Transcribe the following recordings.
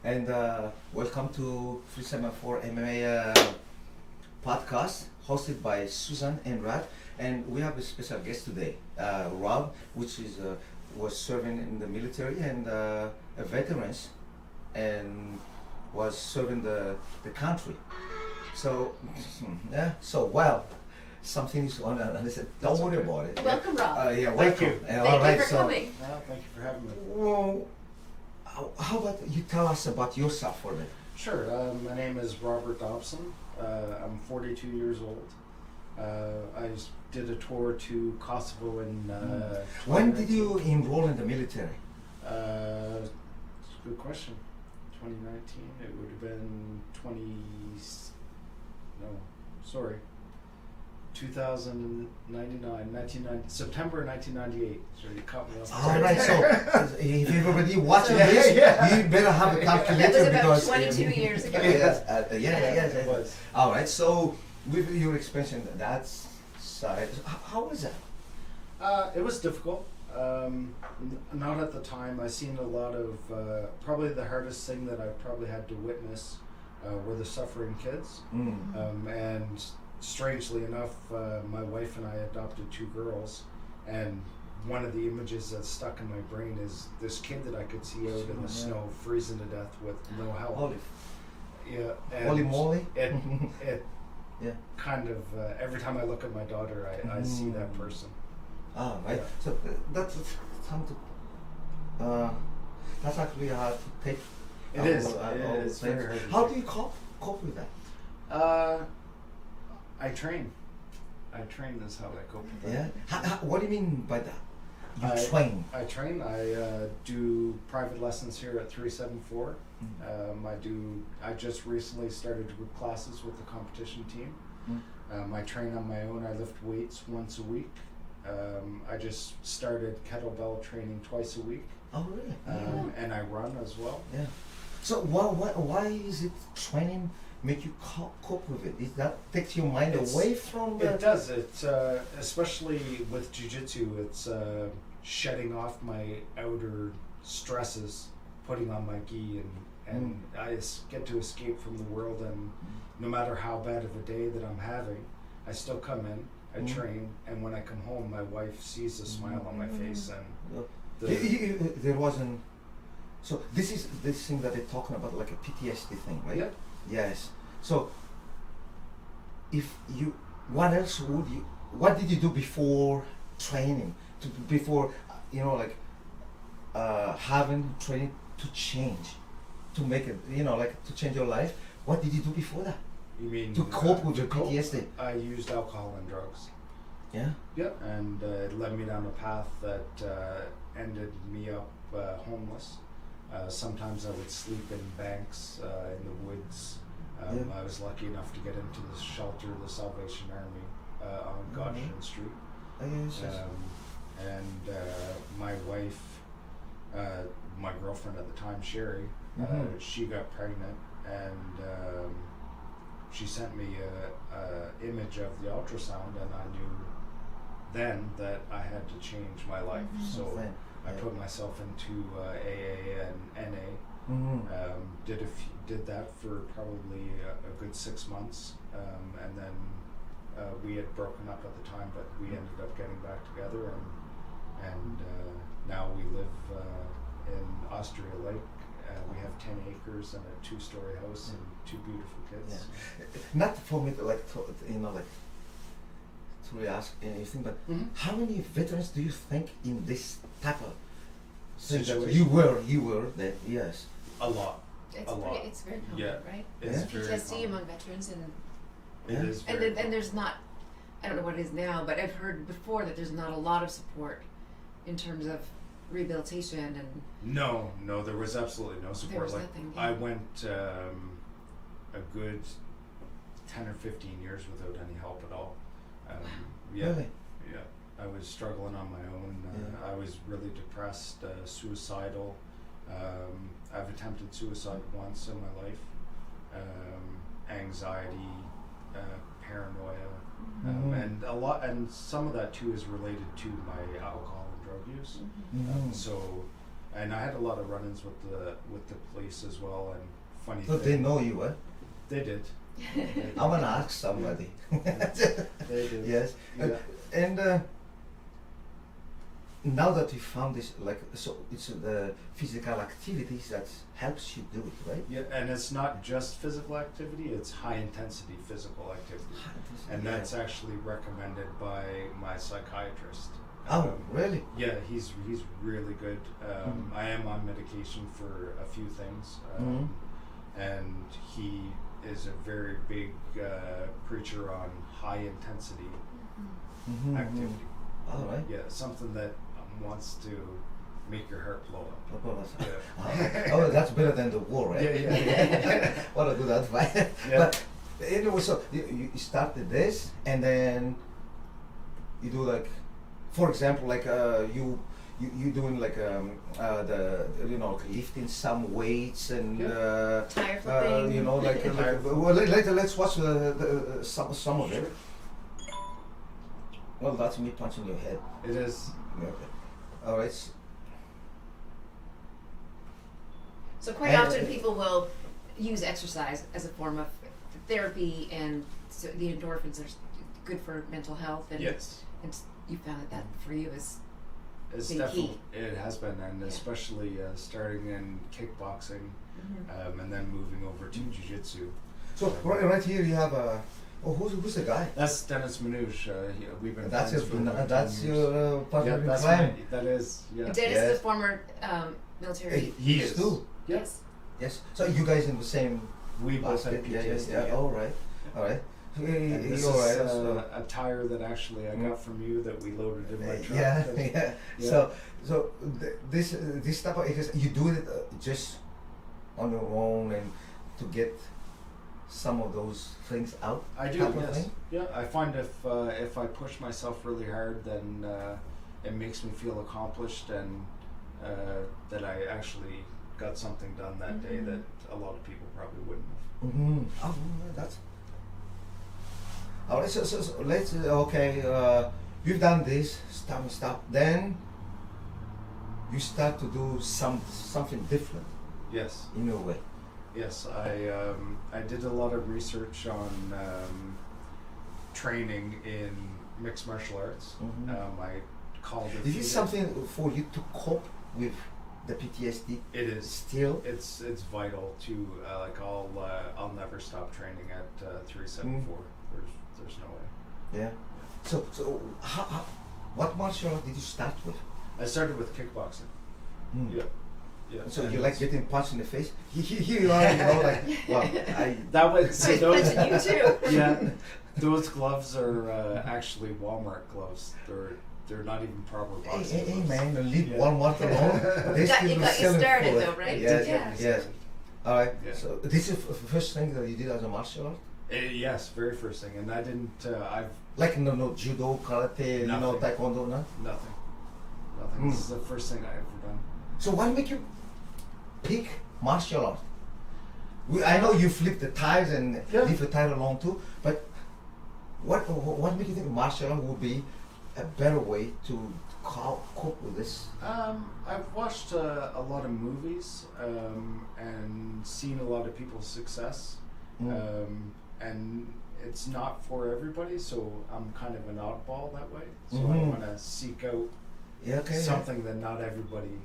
and welcome to 374 MMA Podcast, hosted by Susan and Rad. And we have a special guest today, Rob, which is was serving in the military and a veteran, and was serving the country. So, yeah. So something is on. And I said, don't worry about it. Welcome, Rob. Yeah, Thank welcome. you. Thank you for coming. Well, thank you for having me. Well, how about you tell us about yourself for a minute? Sure. My name is Robert Dobson. I'm 42 years old. I did a tour to Kosovo in. When did you enroll in the military? It's a good question. 2019. It would have been 1990, September 1998. So you caught me off. All right, so if you're already watching this, you better have a calculator That was about because 22 years ago. Yes, yes. It was. All right, so with your expansion, that's side. How was that? It was difficult. Not at the time. I seen a lot of probably the hardest thing that I probably had to witness were the suffering kids. And strangely enough, my wife and I adopted 2 girls, and one of the images that's stuck in my brain is this kid that I could see out in the snow freezing to death with no help. Holy, Yeah, and holy moly! it Yeah. kind of every time I look at my daughter, I see that person. Ah, right. Yeah. So that's something. That's actually hard to take. It is. It's very hard to How take. do you cope with that? I train. Is how I cope with Yeah. that. What do you mean by that? You I train. I train. I do private lessons here at 374. I just recently started with classes with the competition team. I train on my own. I lift weights once a week. I just started kettlebell training twice a week. Oh, really? And I run as well. Yeah. So why is it training make you cope with it? Is that takes your mind away from the... It does. It's especially with jiu-jitsu, it's shedding off my outer stresses, putting on my gi, and I get to escape from the world. And no matter how bad of a day that I'm having, I still come in, I train, and when I come home, my wife sees a smile on my face, and there wasn't... So this is this thing that they're talking about, like a PTSD thing, right? Yeah. Yes. So if you, what else would you, what did you do before training, before, having training to change, to make it, to change your life? What did you do before that? You mean To cope with your to cope? PTSD? I used alcohol and drugs. Yeah? Yep. And it led me down a path that ended me up homeless. Sometimes I would sleep in banks, in the woods. I was lucky enough to get into the shelter, the Salvation Army, on Goshen Street. Yes. And my wife, my girlfriend at the time, Sherry, she got pregnant, and she sent me a image of the ultrasound, and I knew then that I had to change my life. So I put myself into AA and NA. Did that for probably a good 6 months, and then we had broken up at the time, but we ended up getting back together, and now we live in Austria Lake. We have 10 acres and a 2-story house and 2 beautiful kids. Yeah. Not for me to to ask anything, but how many veterans do you think in this type of situation? You were then, yes. A lot. It's A lot. It's very common, Yeah. right? It's Yeah. very PTSD common. among veterans, and It is very common. there's not, I don't know what it is now, but I've heard before that there's not a lot of support in terms of rehabilitation and... No, there was absolutely no support. There was like nothing, I yeah. went a good 10 or 15 years without any help at all. Yeah, Really? yeah. I was struggling on my own. I was really depressed, suicidal. I've attempted suicide once in my life. Anxiety, paranoia, and some of that too is related to my alcohol and drug use. So and I had a lot of run-ins with the police as well. And funny So thing, they know you, eh? they did. I'm gonna ask somebody. They did. Yes. Yeah. And now that you found this, like, so it's the physical activities that helps you do it, right? Yeah, and it's not just physical activity; it's high-intensity physical activity, and that's actually recommended by my psychiatrist. Oh, really? Yeah, he's really good. I am on medication for a few things, and he is a very big preacher on high-intensity activity. All right. Yeah, something that wants to make your heart blow up. Yeah. Oh, that's better than the war, right? Yeah. What a good advice. Yeah. But anyway, so you started this, and then you do like, for example, like you doing like the like lifting some weights and Tire flipping. well, later let's watch some of it. Well, that's me punching your head. It is. Okay. All right. So quite often people will use exercise as a form of therapy, and so the endorphins are good for mental health. And, Yes. and you found that for you is It's big definitely key. it has been, and Yeah. especially starting in kickboxing, and then moving over to jiu-jitsu. So right here you have a. Oh, who's the guy? That's Dennis Manouche. We've been That's friends your for about 10 that's years. your partner Yeah, in that's crime. that is. Yeah. And Dennis Yes. is a former military. He is. too. Yeah. Yes. Yes. So you guys in the same We both basket? had Yeah. PTSD. All right. All right. And this All is right. So, a tire that actually I got from you that we loaded in my truck. yeah. Yeah. So this type of exercise, you do it just on your own and to get some of those things out. I do, type of yes. thing? Yeah, I find if I push myself really hard, then it makes me feel accomplished, and that I actually got something done that day that a lot of people probably wouldn't have. Mm-hmm. Oh, that's. All right. So let's okay. You've done this. Stop. Then you start to do something different Yes, in your way. yes. I did a lot of research on training in mixed martial arts. I called it. Is this something for you to cope with the PTSD? It is. Still. It's vital to like I'll never stop training at 374. There's no way. Yeah. So how what martial art did you start with? I started with kickboxing. Mm. Yeah. Yeah. So and you like it's- getting punched in the face? Here you are, like, well, that was So he's punching you too. yeah. Those gloves are actually Walmart gloves. They're not even proper boxing hey gloves. man, leave Yeah. Walmart alone. They You still got you selling started for it. though, right? Yes, Yeah. yes. All right. Yeah. So this is the first thing that you did as a martial art? Yes, very first thing, and I didn't. I've Like no judo, karate, Nothing. taekwondo, no? nothing. This is the first thing I ever done. So why make you pick martial art? I know you flip the tires and Yeah. leave the tire alone too, but what make you think martial art would be a better way to cope with this? I've watched a lot of movies and seen a lot of people's success, and it's not for everybody. So I'm kind of an oddball that way. So I want to seek out Yeah, okay. something that not everybody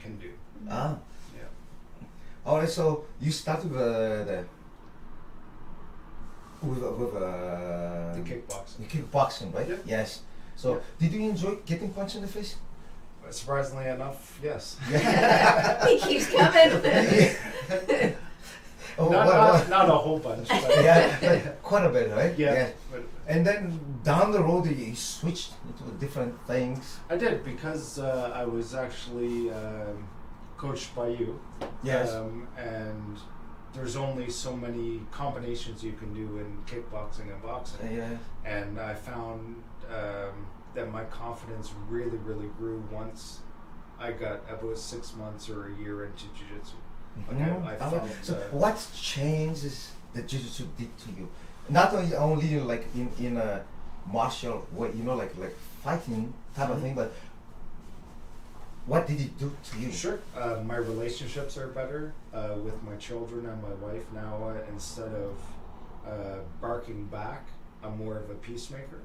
can do. Ah. Yeah. All right. So you started with The kickboxing. the kickboxing, right? Yeah. Yes. So Yeah. did you enjoy getting punched in the face? Surprisingly enough, yes. He keeps coming. Oh, Not a whole bunch. But yeah, but quite a bit, right? Yeah. But And then down the road, you switched into different things. I did because I was actually coached by you. Yes. And there's only so many combinations you can do in kickboxing and boxing. Yeah. And I found that my confidence really, really grew once I got about 6 months or a year into jiu-jitsu. Mhm. I All found, right. So what changes the jiu-jitsu did to you? Not only like in a martial way, like fighting type of thing, but What did it do to you? Sure. My relationships are better with my children and my wife now. Instead of barking back, I'm more of a peacemaker.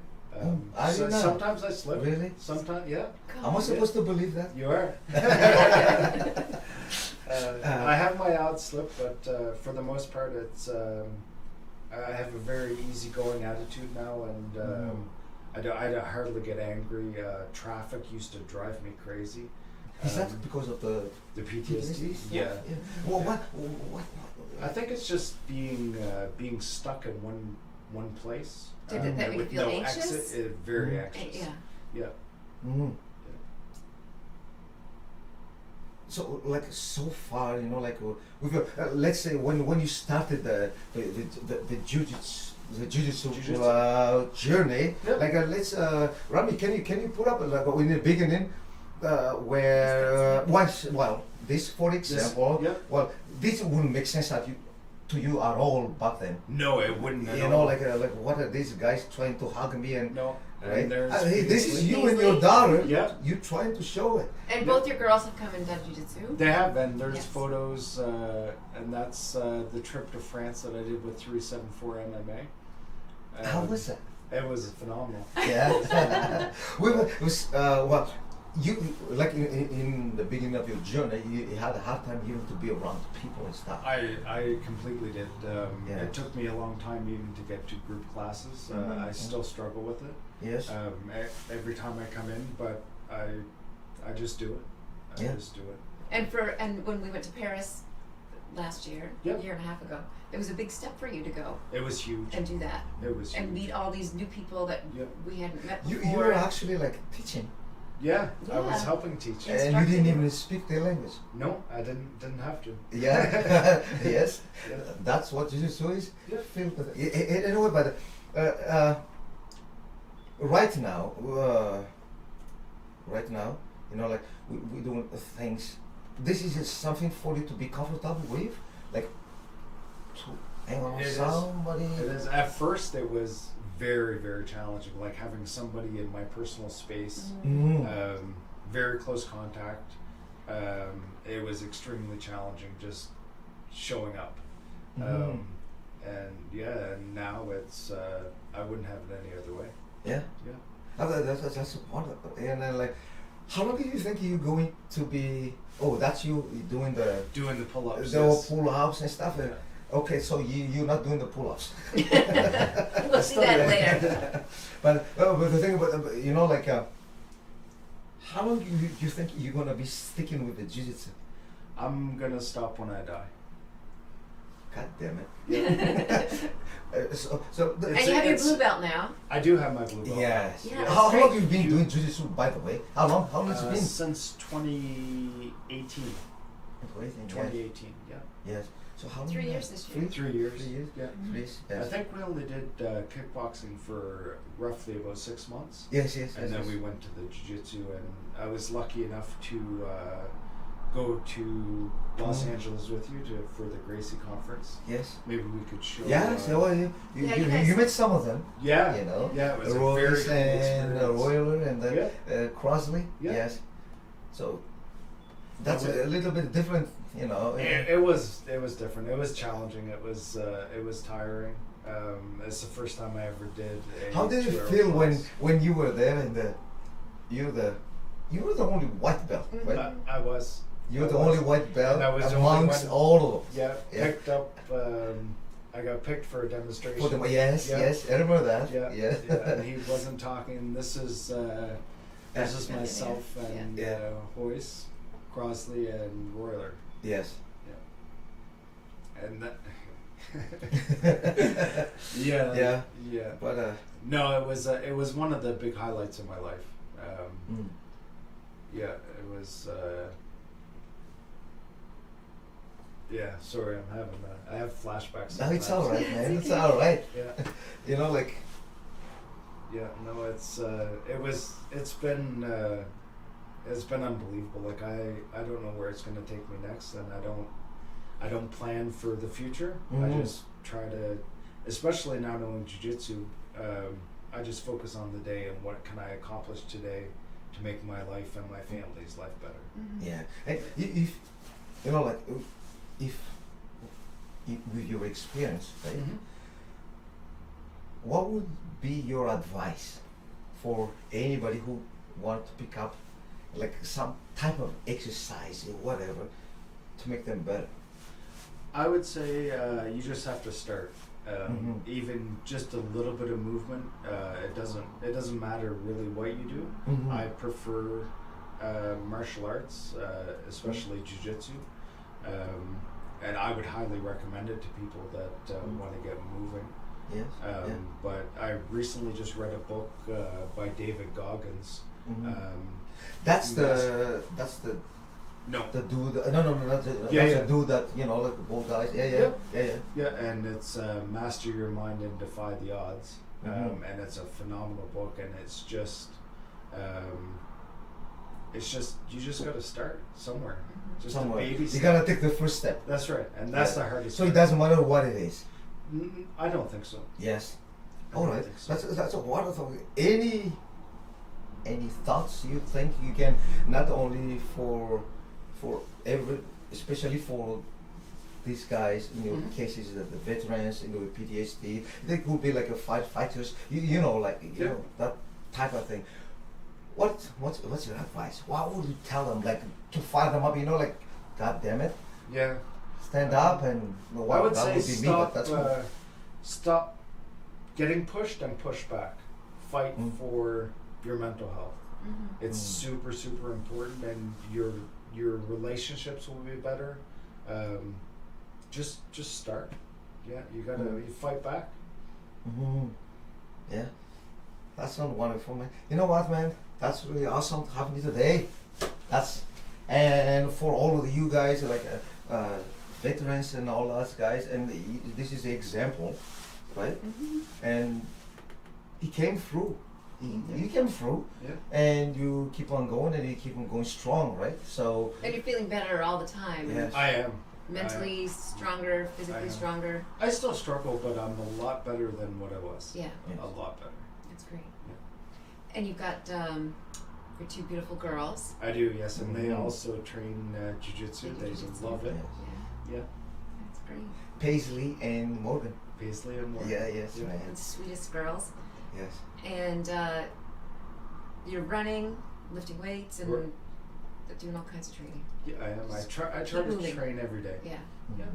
I didn't know. Sometimes I slip. Really? Sometimes, yeah. Am I supposed to believe that? You are. I have my odd slip, but for the most part, it's. I have a very easygoing attitude now, and I hardly get angry. Traffic used to drive me crazy. Is that because of the PTSD? Yeah. Well, Yeah. what? I think it's just being stuck in one place. Did that make you with feel no anxious? exit. Very anxious. Yeah. Yeah. Mm. So like so far, you know, like with let's say when you started the jiu-jitsu journey, Yep. like let's Rami, can you put up like in the beginning where well this for example, yep. well this wouldn't make sense to you at all back then. No, it wouldn't. You know, like what are these guys trying to hug me and no. right? And there's Hey, this is you and Beasley. your daughter. Yeah. You trying to show it. And both your girls have come and done jiu-jitsu. They have, and there's Yes. photos, and that's the trip to France that I did with 374 MMA. How was that? It was phenomenal. Yeah. It was well. You like in the beginning of your journey, you had a hard time even to be around people and stuff. I completely did. Yeah. It took me a long time even to get to group classes. I still struggle with it. Yes. Every time I come in, but I just do it. I Yeah. just do it. And when we went to Paris last year, Yep. a year and a half ago, it was a big step for you to go It was huge. and do that It was and huge. meet all these new people that Yep. we hadn't met You before. were actually like teaching, Yeah, I was Yeah. helping teach. Yeah. and you Instructing didn't them. even speak their language. No, I didn't have to. Yeah. Yes. Yeah. That's what jiu-jitsu is. Yeah. Feel that. Anyway, but right now, you know, like we doing things. This is just something for you to be comfortable with, like to hang on It is. somebody. It is. At first, it was very, very challenging. Like having somebody in my personal space, very close contact. It was extremely challenging just showing up. And yeah, and now it's I wouldn't have it any other way. Yeah. Yeah. That's wonderful. And then like, how long do you think you're going to be? Oh, that's you doing the Doing the pull-ups. the pull-ups and stuff. Yeah. Okay, so you're not doing the pull-ups. We'll see that later. But the thing about you know like how long you think you're gonna be sticking with the jiu-jitsu? I'm gonna stop when I die. God damn it! Yeah. So And you have your blue belt now. I do have my blue belt. yes. Yeah, How that's long great. have you been doing jiu-jitsu, by the way? How long has it been? Since 2018. 2018. Yeah. Yes. So how long? 3 years this year. 3 years. 3 years. Yeah. 3 years. I Yes. think we only did kickboxing for roughly about 6 months. Yes. Yes. And then we went to the jiu-jitsu, and I was lucky enough to go to Los Angeles with you for the Gracie conference. Yes. Maybe we could show. Yeah. So you Yeah, you guys- you met some of them. Yeah. You know. Yeah, it was the a very Royce cool and experience. Royler and the Yeah. Crosley. Yeah. Yes. So that's That was- a little bit different, you know. It was different. It was challenging. It was tiring. It's the first time I ever did. How did it 2-hour feel class. when you were there and you were the only white belt, right? I was. You were I the was. only white belt And I was the only amongst one- all of them. Yeah, Yeah. picked up. I got picked for a demonstration. For them, yes, Yeah. yes, I remember that. Yeah, yeah. and he wasn't talking. This is myself and Yeah. Royce, Crossley, and Royler. Yes. And that. yeah. Yeah. Yeah. But No, it was one of the big highlights of my life. Yeah, it was. Yeah, sorry, I have flashbacks. no, it's sometimes. all right, man. It's It's okay. all right. Yeah, You know, like yeah, no, it's been unbelievable. Like I don't know where it's gonna take me next, and I don't plan for the future. I just try to, especially now knowing jiu-jitsu, I just focus on the day and what can I accomplish today, to make my life and my family's life better. Mhm. Yeah, and if you know, like if with your experience, right? Mm-hmm. What would be your advice for anybody who want to pick up like some type of exercise or whatever to make them better? I would say you just have to start. Mhm. Even just a little bit of movement. It doesn't matter really what you do. Mhm. I prefer martial arts, especially jiu-jitsu, and I would highly recommend it to people that want to get moving. Yes. Yeah. But I recently just read a book by David Goggins. Mhm. Um, That's yes. No. the dude. No, that's the, Yeah, that's yeah. the dude that like the bald guys. Yeah, Yep. yeah. Yeah, and it's Master Your Mind and Defy the Odds. Mhm. And it's a phenomenal book, and it's just you just got to start somewhere. Mhm. Just Somewhere. a baby You step. gotta take the first step. That's right, and that's Yeah. the hardest. So it part. doesn't matter what it is. I don't think so. Yes. I All don't right. think so. That's a wonderful. Any thoughts you think you can, not only for every, especially for these guys, Mhm. cases that the veterans, with PTSD, they could be like a fighters, you know, like Yeah. that type of thing. What's your advice? What would you tell them, like to fire them up? Like, God damn it, Yeah. stand up and I would that say would be me, but stop. that's cool. Stop getting pushed and push back. Fight Mm. for your mental health. Mhm. It's Mm. super important, and your relationships will be better. Just start. Yeah, you gotta you fight back. Mm-hmm. Yeah, that's not wonderful, man. You know what, man? That's really awesome to have me today. And for all of you guys, like veterans and all us guys, and this is the example, right? Mhm. And he came through. He came through, Yeah. and you keep on going, and you keep on going strong, right? So And you're feeling better all the time. Yes. I am. Mentally stronger, I physically am. stronger. I still struggle, but I'm a lot better than what I was. Yeah, Yes. A lot better. that's great. Yeah. And you've got your two beautiful girls. I do, yes, and they Mhm. also train jiu-jitsu. They They do jiu-jitsu. love it. Yeah, Yeah. that's great. Paisley and Morgan. Paisley and more. Yeah, yes, Yeah. man. And sweetest girls. Yes. And you're running, lifting weights, and We're- doing all kinds of training. Yeah, I am. I try Keep to moving. train every day. Yeah, Yeah.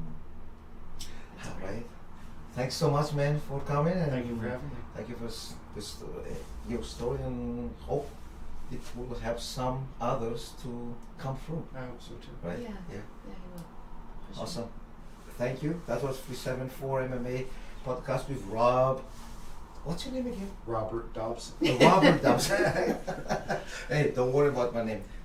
that's All great. right. Thanks so much, man, for coming. And Thank you for having me. Thank you for this your story, and hope it will help some others to come through. I hope so too. Right? Yeah. Yeah. Yeah, you will. For sure. Awesome. Thank you. That was 374 MMA podcast with Rob. What's your name again? Robert Dobson. Robert Dobson. Hey, don't worry about my name.